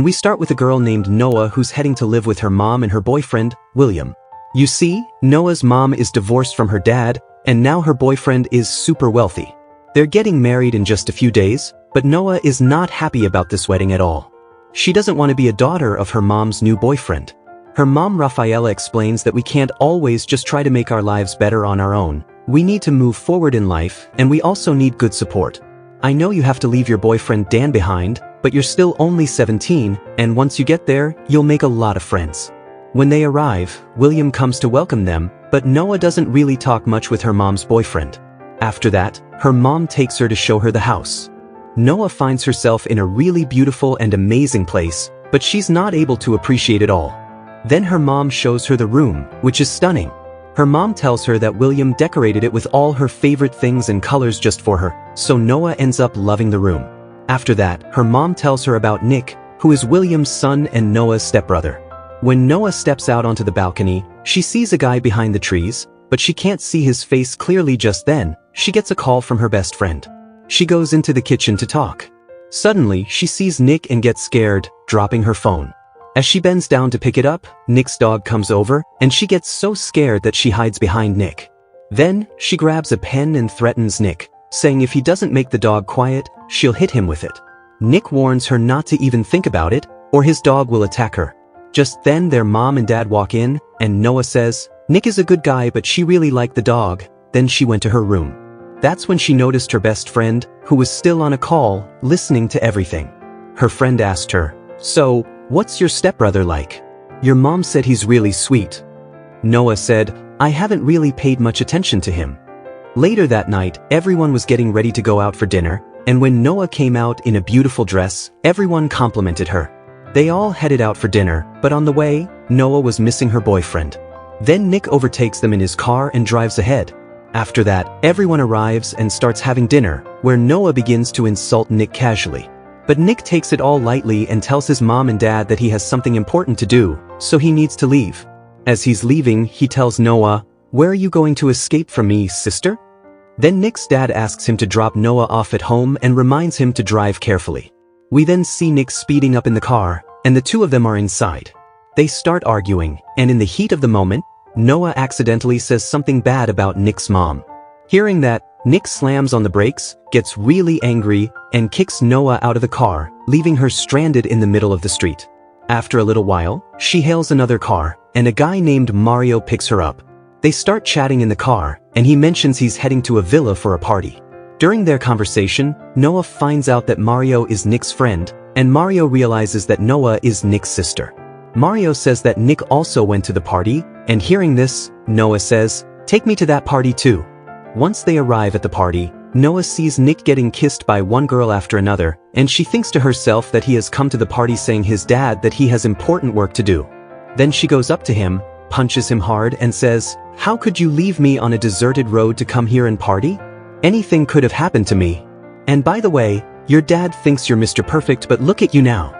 We start with a girl named Noah who's heading to live with her mom and her boyfriend, William. You see, Noah's mom is divorced from her dad, and now her boyfriend is super wealthy. They're getting married in just a few days, but Noah is not happy about this wedding at all. She doesn't want to be a daughter of her mom's new boyfriend. Her mom Rafaela explains that we can't always just try to make our lives better on our own. We need to move forward in life, and we also need good support. I know you have to leave your boyfriend Dan behind, but you're still only 17, and once you get there, you'll make a lot of friends. When they arrive, William comes to welcome them, but Noah doesn't really talk much with her mom's boyfriend. After that, her mom takes her to show her the house. Noah finds herself in a really beautiful and amazing place, but she's not able to appreciate it all. Then her mom shows her the room, which is stunning. Her mom tells her that William decorated it with all her favorite things and colors just for her, so Noah ends up loving the room. After that, her mom tells her about Nick, who is William's son and Noah's stepbrother. When Noah steps out onto the balcony, she sees a guy behind the trees, but she can't see his face clearly just then. She gets a call from her best friend. She goes into the kitchen to talk. Suddenly, she sees Nick and gets scared, dropping her phone. As she bends down to pick it up, Nick's dog comes over, and she gets so scared that she hides behind Nick. Then, she grabs a pen and threatens Nick, saying if he doesn't make the dog quiet, she'll hit him with it. Nick warns her not to even think about it, or his dog will attack her. Just then their mom and dad walk in, and Noah says, Nick is a good guy but she really liked the dog. Then she went to her room. That's when she noticed her best friend, who was still on a call, listening to everything. Her friend asked her, "So, what's your stepbrother like? Your mom said he's really sweet." Noah said, "I haven't really paid much attention to him." Later that night, everyone was getting ready to go out for dinner, and when Noah came out in a beautiful dress, everyone complimented her. They all headed out for dinner, but on the way, Noah was missing her boyfriend. Then Nick overtakes them in his car and drives ahead. After that, everyone arrives and starts having dinner, where Noah begins to insult Nick casually. But Nick takes it all lightly and tells his mom and dad that he has something important to do, so he needs to leave. As he's leaving, he tells Noah, "Where are you going to escape from me, sister?" Then Nick's dad asks him to drop Noah off at home and reminds him to drive carefully. We then see Nick speeding up in the car, and the two of them are inside. They start arguing, and in the heat of the moment, Noah accidentally says something bad about Nick's mom. Hearing that, Nick slams on the brakes, gets really angry, and kicks Noah out of the car, leaving her stranded in the middle of the street. After a little while, she hails another car, and a guy named Mario picks her up. They start chatting in the car, and he mentions he's heading to a villa for a party. During their conversation, Noah finds out that Mario is Nick's friend, and Mario realizes that Noah is Nick's sister. Mario says that Nick also went to the party, and hearing this, Noah says, "Take me to that party too." Once they arrive at the party, Noah sees Nick getting kissed by one girl after another, and she thinks to herself that he has come to the party saying his dad that he has important work to do. Then she goes up to him, punches him hard and says, "How could you leave me on a deserted road to come here and party? Anything could have happened to me. And by the way, your dad thinks you're Mr. Perfect, but look at you now.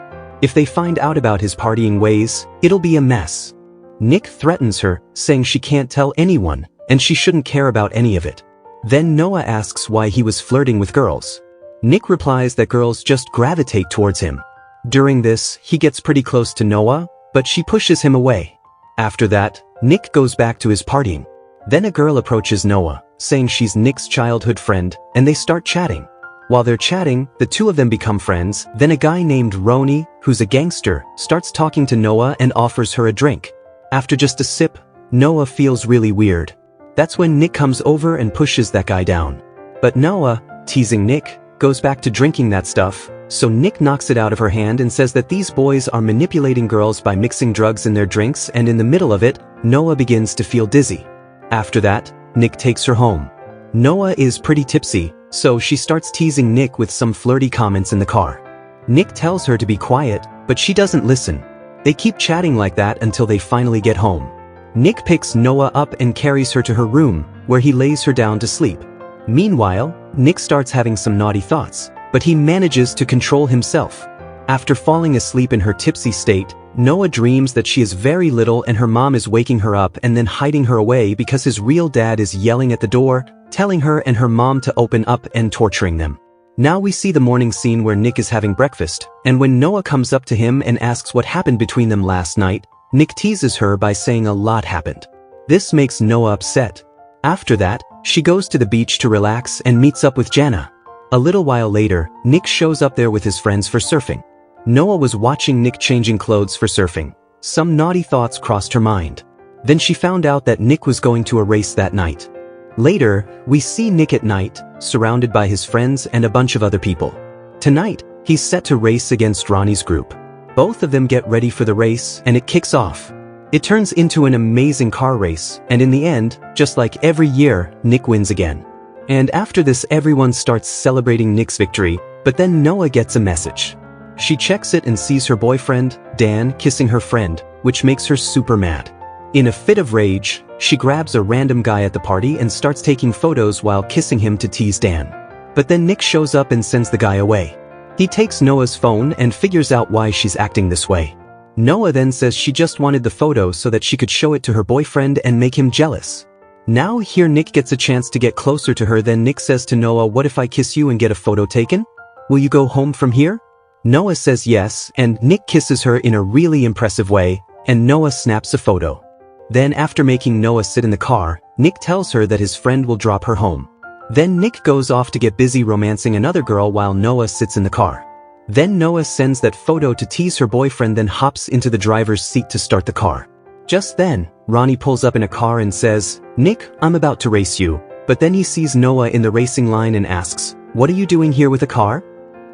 If they find out about his partying ways, it'll be a mess." Nick threatens her, saying she can't tell anyone, and she shouldn't care about any of it. Then Noah asks why he was flirting with girls. Nick replies that girls just gravitate towards him. During this, he gets pretty close to Noah, but she pushes him away. After that, Nick goes back to his partying. Then a girl approaches Noah, saying she's Nick's childhood friend, and they start chatting. While they're chatting, the two of them become friends. Then a guy named Roni, who's a gangster, starts talking to Noah and offers her a drink. After just a sip, Noah feels really weird. That's when Nick comes over and pushes that guy down. But Noah, teasing Nick, goes back to drinking that stuff, so Nick knocks it out of her hand and says that these boys are manipulating girls by mixing drugs in their drinks, and in the middle of it, Noah begins to feel dizzy. After that, Nick takes her home. Noah is pretty tipsy, so she starts teasing Nick with some flirty comments in the car. Nick tells her to be quiet, but she doesn't listen. They keep chatting like that until they finally get home. Nick picks Noah up and carries her to her room, where he lays her down to sleep. Meanwhile, Nick starts having some naughty thoughts, but he manages to control himself. After falling asleep in her tipsy state, Noah dreams that she is very little and her mom is waking her up and then hiding her away because his real dad is yelling at the door, telling her and her mom to open up and torturing them. Now we see the morning scene where Nick is having breakfast, and when Noah comes up to him and asks what happened between them last night, Nick teases her by saying a lot happened. This makes Noah upset. After that, she goes to the beach to relax and meets up with Jana. A little while later, Nick shows up there with his friends for surfing. Noah was watching Nick changing clothes for surfing. Some naughty thoughts crossed her mind. Then she found out that Nick was going to a race that night. Later, we see Nick at night, surrounded by his friends and a bunch of other people. Tonight, he's set to race against Ronnie's group. Both of them get ready for the race, and it kicks off. It turns into an amazing car race, and in the end, just like every year, Nick wins again. And after this, everyone starts celebrating Nick's victory, but then Noah gets a message. She checks it and sees her boyfriend, Dan, kissing her friend, which makes her super mad. In a fit of rage, she grabs a random guy at the party and starts taking photos while kissing him to tease Dan. But then Nick shows up and sends the guy away. He takes Noah's phone and figures out why she's acting this way. Noah then says she just wanted the photo so that she could show it to her boyfriend and make him jealous. Now here Nick gets a chance to get closer to her. Then Nick says to Noah, "What if I kiss you and get a photo taken? Will you go home from here?" Noah says yes, and Nick kisses her in a really impressive way, and Noah snaps a photo. Then after making Noah sit in the car, Nick tells her that his friend will drop her home. Then Nick goes off to get busy romancing another girl while Noah sits in the car. Then Noah sends that photo to tease her boyfriend, then hops into the driver's seat to start the car. Just then, Ronnie pulls up in a car and says, "Nick, I'm about to race you." But then he sees Noah in the racing line and asks, "What are you doing here with a car?"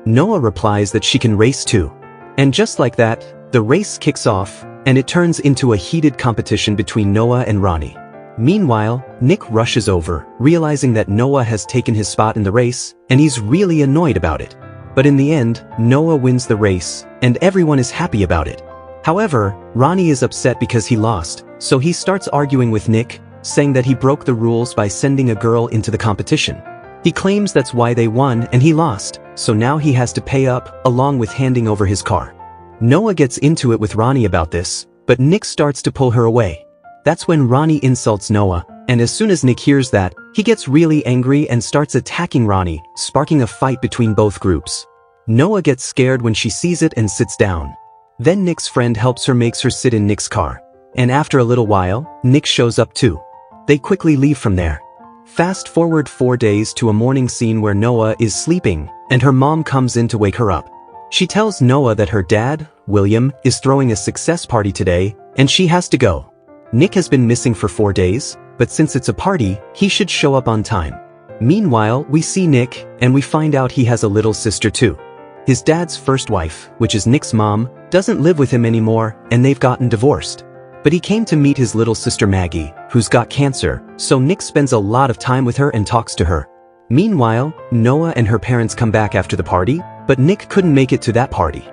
Noah replies that she can race too. And just like that, the race kicks off, and it turns into a heated competition between Noah and Ronnie. Meanwhile, Nick rushes over, realizing that Noah has taken his spot in the race, and he's really annoyed about it. But in the end, Noah wins the race, and everyone is happy about it. However, Ronnie is upset because he lost, so he starts arguing with Nick, saying that he broke the rules by sending a girl into the competition. He claims that's why they won and he lost, so now he has to pay up, along with handing over his car. Noah gets into it with Ronnie about this, but Nick starts to pull her away. That's when Ronnie insults Noah, and as soon as Nick hears that, he gets really angry and starts attacking Ronnie, sparking a fight between both groups. Noah gets scared when she sees it and sits down. Then Nick's friend helps her, makes her sit in Nick's car. And after a little while, Nick shows up too. They quickly leave from there. Fast forward 4 days to a morning scene where Noah is sleeping, and her mom comes in to wake her up. She tells Noah that her dad, William, is throwing a success party today, and she has to go. Nick has been missing for 4 days, but since it's a party, he should show up on time. Meanwhile, we see Nick, and we find out he has a little sister too. His dad's first wife, which is Nick's mom, doesn't live with him anymore, and they've gotten divorced. But he came to meet his little sister Maggie, who's got cancer, so Nick spends a lot of time with her and talks to her. Meanwhile, Noah and her parents come back after the party, but Nick couldn't make it to that party.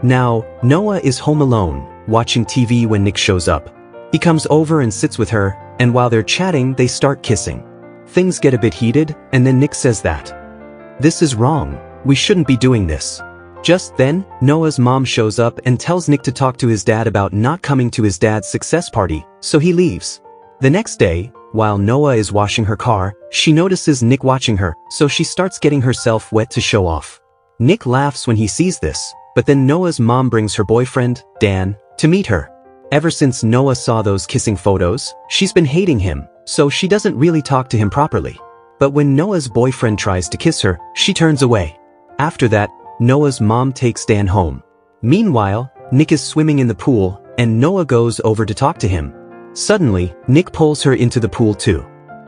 Now, Noah is home alone, watching TV when Nick shows up. He comes over and sits with her, and while they're chatting, they start kissing. Things get a bit heated, and then Nick says that, "This is wrong. We shouldn't be doing this." Just then, Noah's mom shows up and tells Nick to talk to his dad about not coming to his dad's success party, so he leaves. The next day, while Noah is washing her car, she notices Nick watching her, so she starts getting herself wet to show off. Nick laughs when he sees this, but then Noah's mom brings her boyfriend, Dan, to meet her. Ever since Noah saw those kissing photos, she's been hating him, so she doesn't really talk to him properly. But when Noah's boyfriend tries to kiss her, she turns away. After that, Noah's mom takes Dan home. Meanwhile, Nick is swimming in the pool, and Noah goes over to talk to him. Suddenly, Nick pulls her into the pool too.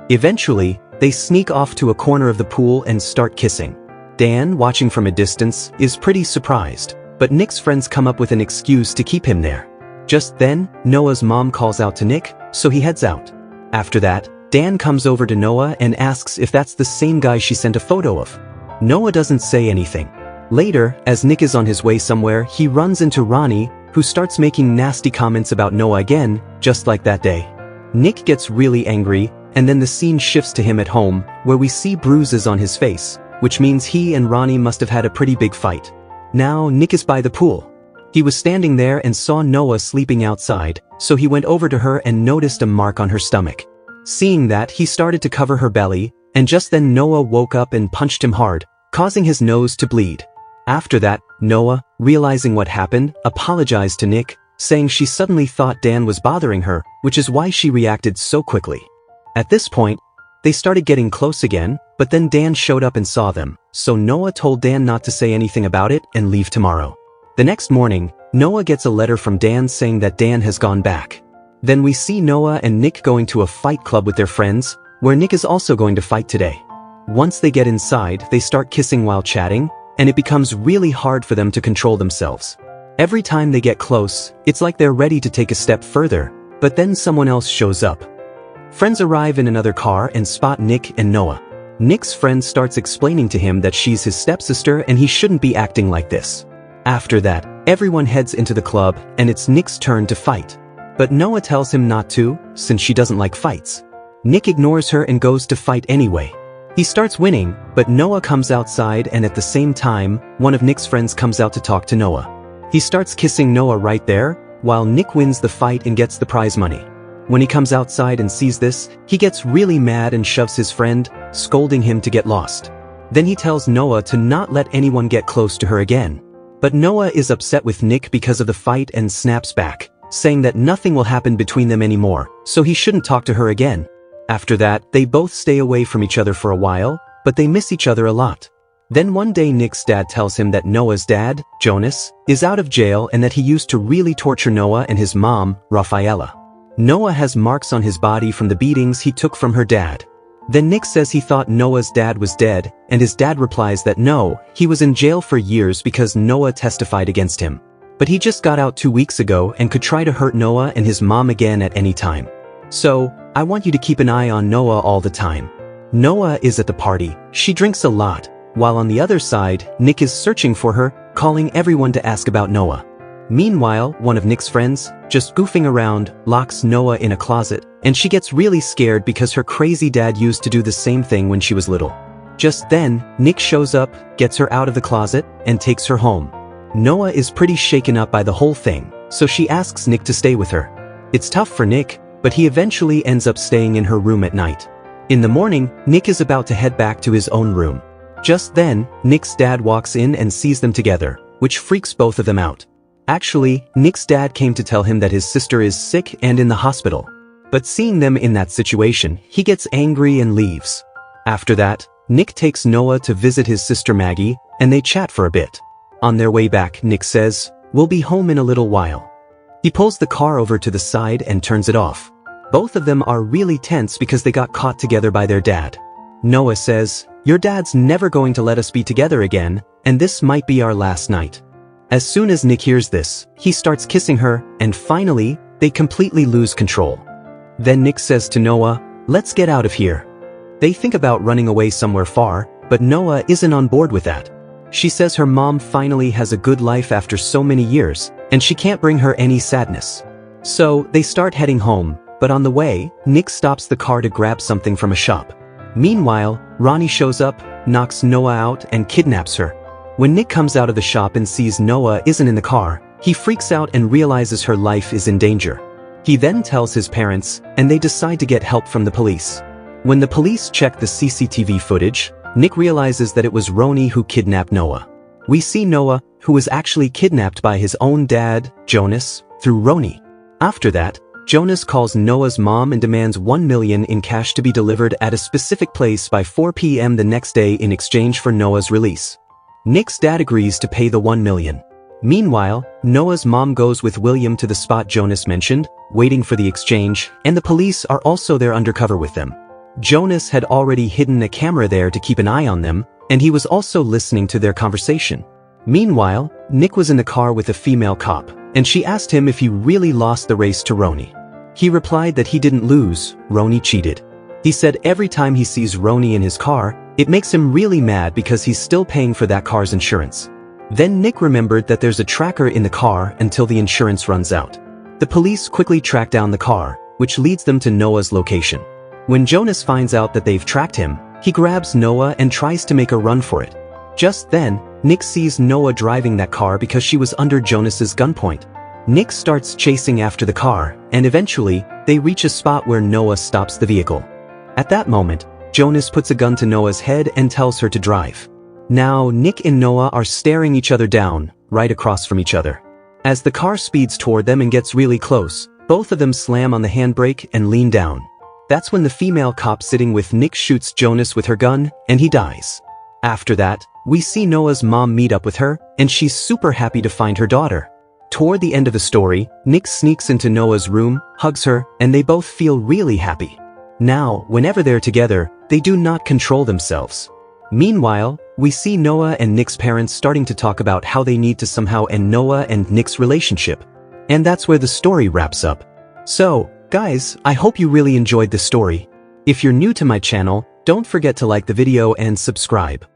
Eventually, they sneak off to a corner of the pool and start kissing. Dan, watching from a distance, is pretty surprised, but Nick's friends come up with an excuse to keep him there. Just then, Noah's mom calls out to Nick, so he heads out. After that, Dan comes over to Noah and asks if that's the same guy she sent a photo of. Noah doesn't say anything. Later, as Nick is on his way somewhere, he runs into Ronnie, who starts making nasty comments about Noah again, just like that day. Nick gets really angry, and then the scene shifts to him at home, where we see bruises on his face, which means he and Ronnie must have had a pretty big fight. Now, Nick is by the pool. He was standing there and saw Noah sleeping outside, so he went over to her and noticed a mark on her stomach. Seeing that, he started to cover her belly, and just then Noah woke up and punched him hard, causing his nose to bleed. After that, Noah, realizing what happened, apologized to Nick, saying she suddenly thought Dan was bothering her, which is why she reacted so quickly. At this point, they started getting close again, but then Dan showed up and saw them, so Noah told Dan not to say anything about it and leave tomorrow. The next morning, Noah gets a letter from Dan saying that Dan has gone back. Then we see Noah and Nick going to a fight club with their friends, where Nick is also going to fight today. Once they get inside, they start kissing while chatting, and it becomes really hard for them to control themselves. Every time they get close, it's like they're ready to take a step further, but then someone else shows up. Friends arrive in another car and spot Nick and Noah. Nick's friend starts explaining to him that she's his stepsister and he shouldn't be acting like this. After that, everyone heads into the club and it's Nick's turn to fight. But Noah tells him not to, since she doesn't like fights. Nick ignores her and goes to fight anyway. He starts winning, but Noah comes outside and at the same time, one of Nick's friends comes out to talk to Noah. He starts kissing Noah right there, while Nick wins the fight and gets the prize money. When he comes outside and sees this, he gets really mad and shoves his friend, scolding him to get lost. Then he tells Noah to not let anyone get close to her again. But Noah is upset with Nick because of the fight and snaps back, saying that nothing will happen between them anymore, so he shouldn't talk to her again. After that, they both stay away from each other for a while, but they miss each other a lot. Then one day Nick's dad tells him that Noah's dad, Jonas, is out of jail and that he used to really torture Noah and his mom, Rafaela. Noah has marks on his body from the beatings he took from her dad. Then Nick says he thought Noah's dad was dead, and his dad replies that no, he was in jail for years because Noah testified against him. But he just got out 2 weeks ago and could try to hurt Noah and his mom again at any time. So, I want you to keep an eye on Noah all the time. Noah is at the party, she drinks a lot, while on the other side, Nick is searching for her, calling everyone to ask about Noah. Meanwhile, one of Nick's friends, just goofing around, locks Noah in a closet, and she gets really scared because her crazy dad used to do the same thing when she was little. Just then, Nick shows up, gets her out of the closet, and takes her home. Noah is pretty shaken up by the whole thing, so she asks Nick to stay with her. It's tough for Nick, but he eventually ends up staying in her room at night. In the morning, Nick is about to head back to his own room. Just then, Nick's dad walks in and sees them together, which freaks both of them out. Actually, Nick's dad came to tell him that his sister is sick and in the hospital. But seeing them in that situation, he gets angry and leaves. After that, Nick takes Noah to visit his sister Maggie, and they chat for a bit. On their way back, Nick says, "We'll be home in a little while." He pulls the car over to the side and turns it off. Both of them are really tense because they got caught together by their dad. Noah says, "Your dad's never going to let us be together again, and this might be our last night." As soon as Nick hears this, he starts kissing her, and finally, they completely lose control. Then Nick says to Noah, "Let's get out of here." They think about running away somewhere far, but Noah isn't on board with that. She says her mom finally has a good life after so many years, and she can't bring her any sadness. So, they start heading home, but on the way, Nick stops the car to grab something from a shop. Meanwhile, Ronnie shows up, knocks Noah out, and kidnaps her. When Nick comes out of the shop and sees Noah isn't in the car, he freaks out and realizes her life is in danger. He then tells his parents, and they decide to get help from the police. When the police check the CCTV footage, Nick realizes that it was Ronnie who kidnapped Noah. We see Noah, who was actually kidnapped by his own dad, Jonas, through Ronnie. After that, Jonas calls Noah's mom and demands $1 million in cash to be delivered at a specific place by 4 p.m. the next day in exchange for Noah's release. Nick's dad agrees to pay the $1 million. Meanwhile, Noah's mom goes with William to the spot Jonas mentioned, waiting for the exchange, and the police are also there undercover with them. Jonas had already hidden a camera there to keep an eye on them, and he was also listening to their conversation. Meanwhile, Nick was in the car with a female cop, and she asked him if he really lost the race to Ronnie. He replied that he didn't lose, Ronnie cheated. He said every time he sees Ronnie in his car, it makes him really mad because he's still paying for that car's insurance. Then Nick remembered that there's a tracker in the car until the insurance runs out. The police quickly track down the car, which leads them to Noah's location. When Jonas finds out that they've tracked him, he grabs Noah and tries to make a run for it. Just then, Nick sees Noah driving that car because she was under Jonas's gunpoint. Nick starts chasing after the car, and eventually, they reach a spot where Noah stops the vehicle. At that moment, Jonas puts a gun to Noah's head and tells her to drive. Now, Nick and Noah are staring each other down, right across from each other. As the car speeds toward them and gets really close, both of them slam on the handbrake and lean down. That's when the female cop sitting with Nick shoots Jonas with her gun, and he dies. After that, we see Noah's mom meet up with her, and she's super happy to find her daughter. Toward the end of the story, Nick sneaks into Noah's room, hugs her, and they both feel really happy. Now, whenever they're together, they do not control themselves. Meanwhile, we see Noah and Nick's parents starting to talk about how they need to somehow end Noah and Nick's relationship. And that's where the story wraps up. So, guys, I hope you really enjoyed this story. If you're new to my channel, don't forget to like the video and subscribe.